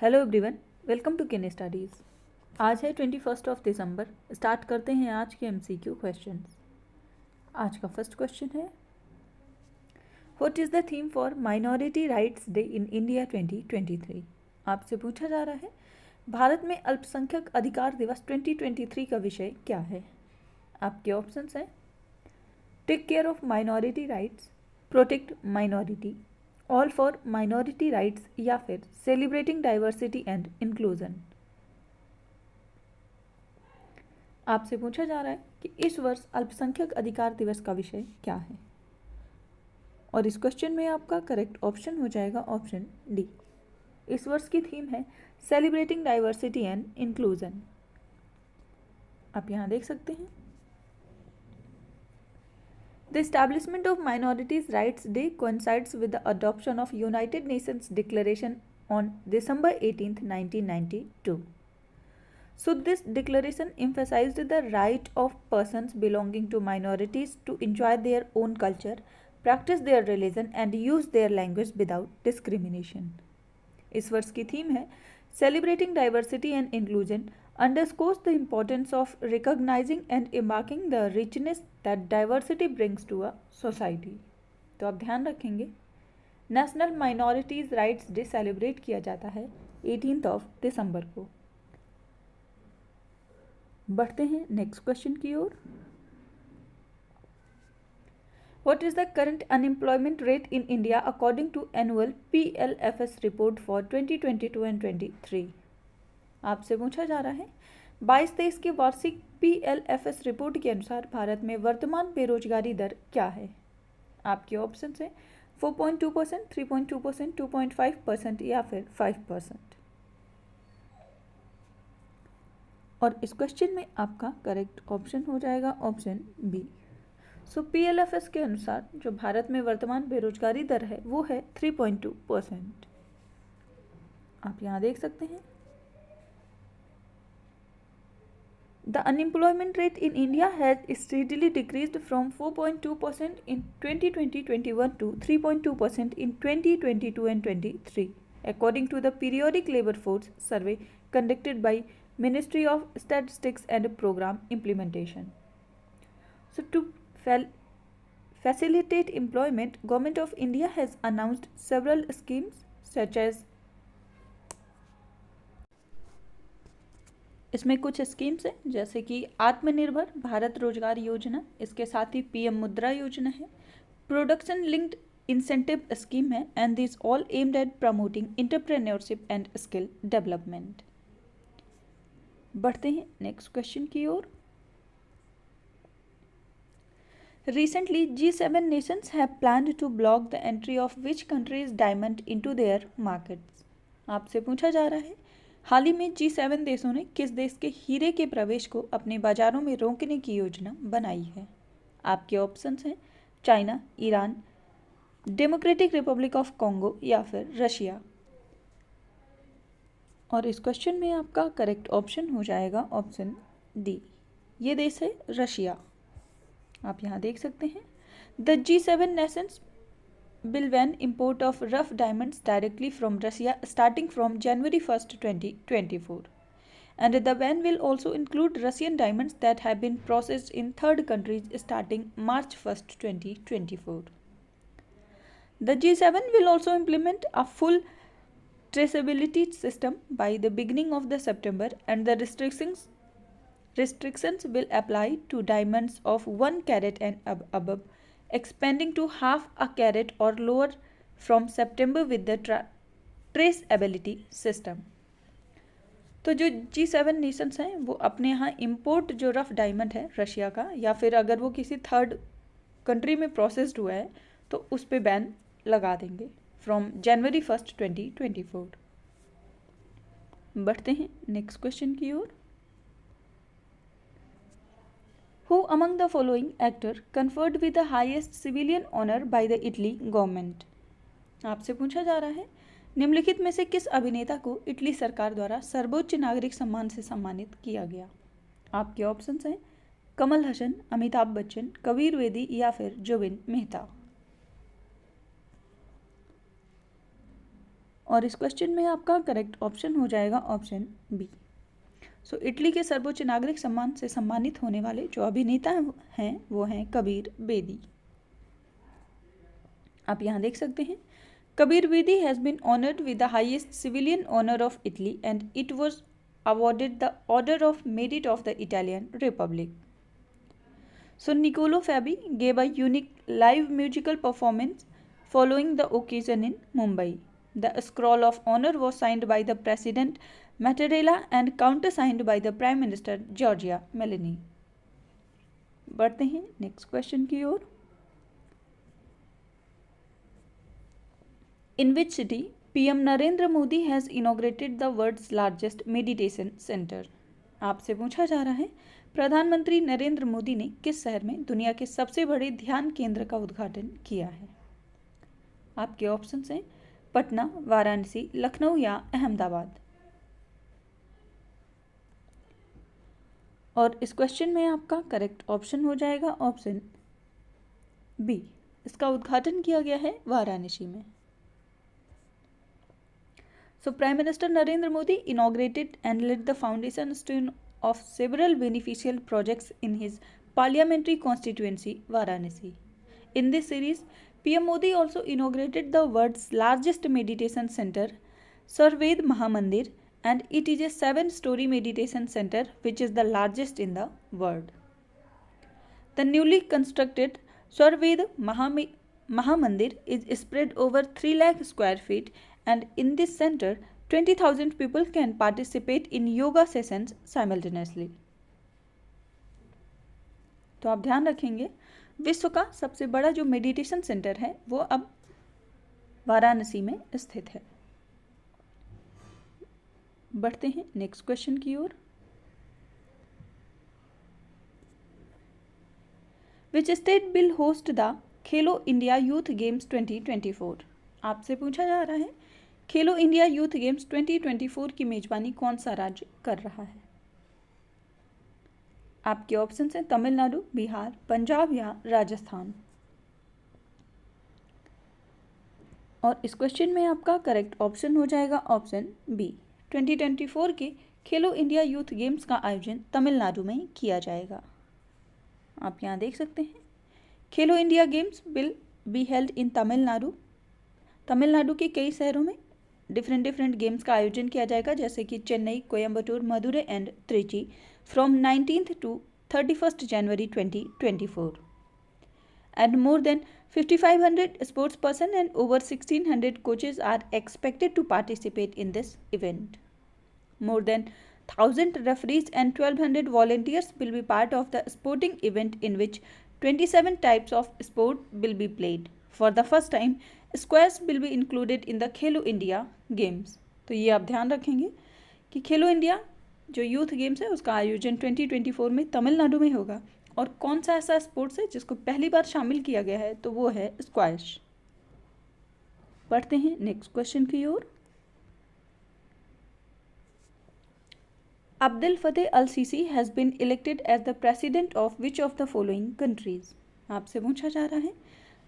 Hello everyone, welcome to Ken studies. आज है 21 दिसंबर। Start करते हैं आज के एमसीक्यू क्वेश्चंस। आज का फर्स्ट क्वेश्चन है, what is the theme for minority rights day in India 2023। आपसे पूछा जा रहा है, भारत में अल्पसंख्यक अधिकार दिवस 2023 का विषय क्या है। आपके ऑप्शंस हैं, take care of minority rights, protect minority, all for minority rights या फिर सेलिब्रेटिंग डाइवर्सिटी एंड इंक्लूजन। आपसे पूछा जा रहा है कि इस वर्ष अल्पसंख्यक अधिकार दिवस का विषय क्या है, और इस क्वेश्चन में आपका करेक्ट ऑप्शन हो जाएगा ऑप्शन डी। इस वर्ष की थीम है सेलिब्रेटिंग डाइवर्सिटी एंड इंक्लूजन। आप यहाँ देख सकते हैं, The establishment of Minorities Rights Day coincides with the adoption of United Nations Declaration on December 18, 1992. So this declaration emphasized the right of persons belonging to minorities to enjoy their own culture, practice their religion and use their language without discrimination. इस वर्ष की theme है Celebrating Diversity and Inclusion underscores the importance of recognizing and embarking the richness that diversity brings to a society. तो आप ध्यान रखेंगे, national minorities rights day celebrate किया जाता है 18 दिसंबर को। बढ़ते हैं नेक्स्ट क्वेश्चन की ओर। What is the current unemployment rate in India according to annual PLFS report for 2022 and 23? आपसे पूछा जा रहा है, 22-23 की वार्षिक PLFS रिपोर्ट के अनुसार भारत में वर्तमान बेरोजगारी दर क्या है। आपके ऑप्शन है 4.2%, 3.2%, 2.5% या फिर 5%। और इस क्वेश्चन में आपका करेक्ट ऑप्शन हो जाएगा ऑप्शन बी। सो PLFS के अनुसार जो भारत में वर्तमान बेरोजगारी दर है वो है 3.2%। आप यहाँ देख सकते हैं, The unemployment rate in India has steadily decreased from 4.2% in 2020-21 to 3.2% in 2022 and 23, according to the periodic labor force survey conducted by Ministry of Statistics and Program Implementation. So to facilitate employment, Government of India has announced several schemes such as, इसमें कुछ schemes हैं जैसे कि आत्मनिर्भर भारत रोजगार योजना, इसके साथ ही PM मुद्रा योजना है, प्रोडक्शन लिंक्ड इंसेंटिव स्कीम है, and this all aimed at promoting entrepreneurship and skill development. बढ़ते हैं नेक्स्ट क्वेश्चन की ओर। Recently, G7 nations have planned to block the entry of which country's diamond into their markets? आपसे पूछा जा रहा है, हाल ही में G7 देशों ने किस देश के हीरे के प्रवेश को अपने बाजारों में रोकने की योजना बनाई है। आपके ऑप्शंस हैं China, Iran, democratic Republic of Congo या फिर रशिया। और इस क्वेश्चन में आपका करेक्ट ऑप्शन हो जाएगा ऑप्शन डी, ये देश है रशिया। आप यहाँ देख सकते हैं, the G7 nations will ban import of rough diamonds directly from Russia starting from January 1st, 2024. And the ban will also include Russian diamonds that have been processed in third countries starting March 1st, 2024. The G7 will also implement a full traceability system by the beginning of the September, and the restrictions will apply to diamonds of 1 carat and above, expanding to half a carat or lower from September with the traceability system. तो जो G7 Nations हैं वो अपने यहाँ import जो rough diamond है Russia का, या फिर अगर वो किसी थर्ड कंट्री में प्रोसेस्ड हुआ है तो उस पर बैन लगा देंगे फ्रॉम January 1st, 2024। बढ़ते हैं नेक्स्ट क्वेश्चन की ओर। Who among the following actor conferred with the highest civilian honor by the Italy government? आपसे पूछा जा रहा है, निम्नलिखित में से किस अभिनेता को इटली सरकार द्वारा सर्वोच्च नागरिक सम्मान से सम्मानित किया गया। आपके ऑप्शंस हैं कमल हसन, अमिताभ बच्चन, कबीर बेदी या फिर जुबिन मेहता। और इस क्वेश्चन में आपका करेक्ट ऑप्शन हो जाएगा ऑप्शन बी। सो इटली के सर्वोच्च नागरिक सम्मान से सम्मानित होने वाले जो अभिनेता हैं वो हैं कबीर बेदी। आप यहाँ देख सकते हैं, Kabir Bedi has been honoured with the highest civilian honour of Italy and it was awarded the Order of Merit of the Italian Republic. So Niccolo Fabi gave a unique live musical performance following the occasion in Mumbai. The scroll of honor was signed by the President Mattarella and countersigned by the Prime Minister Giorgia Meloni. बढ़ते हैं next question की ओर। In which city PM Narendra Modi has inaugurated the world's largest meditation centre? आपसे पूछा जा रहा है प्रधानमंत्री नरेंद्र मोदी ने किस शहर में दुनिया के सबसे बड़े ध्यान केंद्र का उद्घाटन किया है? आपके ऑप्शंस हैं पटना, वाराणसी, लखनऊ या अहमदाबाद। और इस क्वेश्चन में आपका करेक्ट ऑप्शन हो जाएगा ऑप्शन बी। इसका उद्घाटन किया गया है वाराणसी में। So Prime Minister Narendra Modi inaugurated and laid the foundation stone of several beneficial projects in his parliamentary constituency Varanasi. In this series, PM Modi also inaugurated the world's largest meditation center, Sarved Mahamandir, and it is a 7-story meditation center which is the largest in the world. The newly constructed Sarved Mahamandir is spread over 3 lakh square feet, and in this center 20,000 people can participate in yoga sessions simultaneously. तो आप ध्यान रखेंगे विश्व का सबसे बड़ा जो meditation centre है वो अब वाराणसी में स्थित है। बढ़ते हैं नेक्स्ट क्वेश्चन की ओर। Which state will host the Khelo India youth games 2024? आपसे पूछा जा रहा है खेलो इंडिया यूथ गेम्स 2024 की मेजबानी कौन सा राज्य कर रहा है? आपके ऑप्शंस हैं तमिलनाडु, बिहार, पंजाब या राजस्थान। और इस क्वेश्चन में आपका करेक्ट ऑप्शन हो जाएगा ऑप्शन बी। 2024 के खेलो इंडिया यूथ गेम्स का आयोजन तमिलनाडु में किया जाएगा। आप यहाँ देख सकते हैं खेलो India games will be held in Tamil Nadu. Tamil Nadu के कई शहरों में डिफरेंट गेम्स का आयोजन किया जाएगा जैसे कि Chennai, Coimbatore, Madurai and Trichy from 19th to 31st January 2024. And more than 5,500 sports person and over 1,600 coaches are expected to participate in this event. More than 1,000 referees and 1,200 volunteers will be part of the sporting event in which 27 types of sport will be played. For the first time, squash will be included in the Khelo India games. तो ये आप ध्यान रखेंगे कि खेलो India जो youth games है उसका आयोजन 2024 में तमिलनाडु में होगा। और कौन सा ऐसा स्पोर्ट्स है जिसको पहली बार शामिल किया गया है तो वो है स्क्वैश। पढ़ते हैं नेक्स्ट क्वेश्चन की ओर। Abdel Fattah el Sisi has been elected as the president of which of the following countries? आपसे पूछा जा रहा है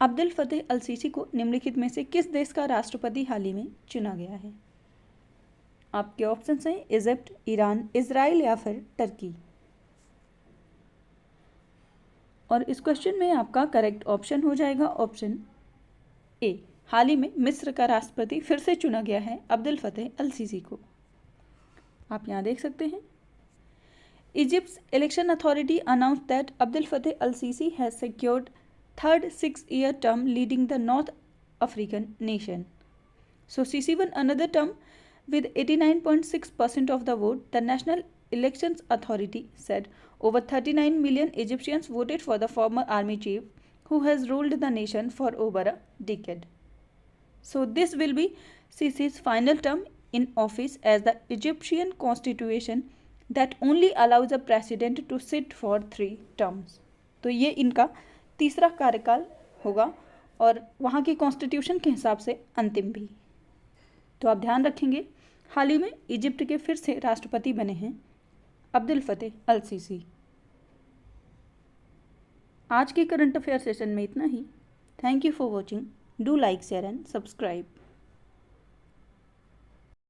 अब्दुल फतेह अल सीसी को निम्नलिखित में से किस देश का राष्ट्रपति हाल ही में चुना गया है? आपके ऑप्शंस हैं इजिप्ट, ईरान, इजराइल या फिर टर्की। और इस क्वेश्चन में आपका करेक्ट ऑप्शन हो जाएगा ऑप्शन ए। हाल ही में मिस्र का राष्ट्रपति फिर से चुना गया है अब्दुल फतेह अल सीसी को। आप यहाँ देख सकते हैं Egypt's election authority announce that Abdel Fattah el Sisi has secured third 6-year term leading the North African nation. So Sisi won another term with 89.6% of the vote. The National Elections Authority said over 39 million Egyptians voted for the former army chief who has ruled the nation for over a decade. So this will be Sisi's final term in office as the Egyptian constitution that only allows a president to sit for 3 terms. तो ये इनका तीसरा कार्यकाल होगा और वहाँ की constitution के हिसाब से अंतिम भी। तो आप ध्यान रखेंगे हाल ही में इजिप्ट के फिर से राष्ट्रपति बने हैं अब्दुल फतेह अल सीसी। आज के करंट अफेयर सेशन में इतना ही। Thank you for watching. Do like, share and subscribe.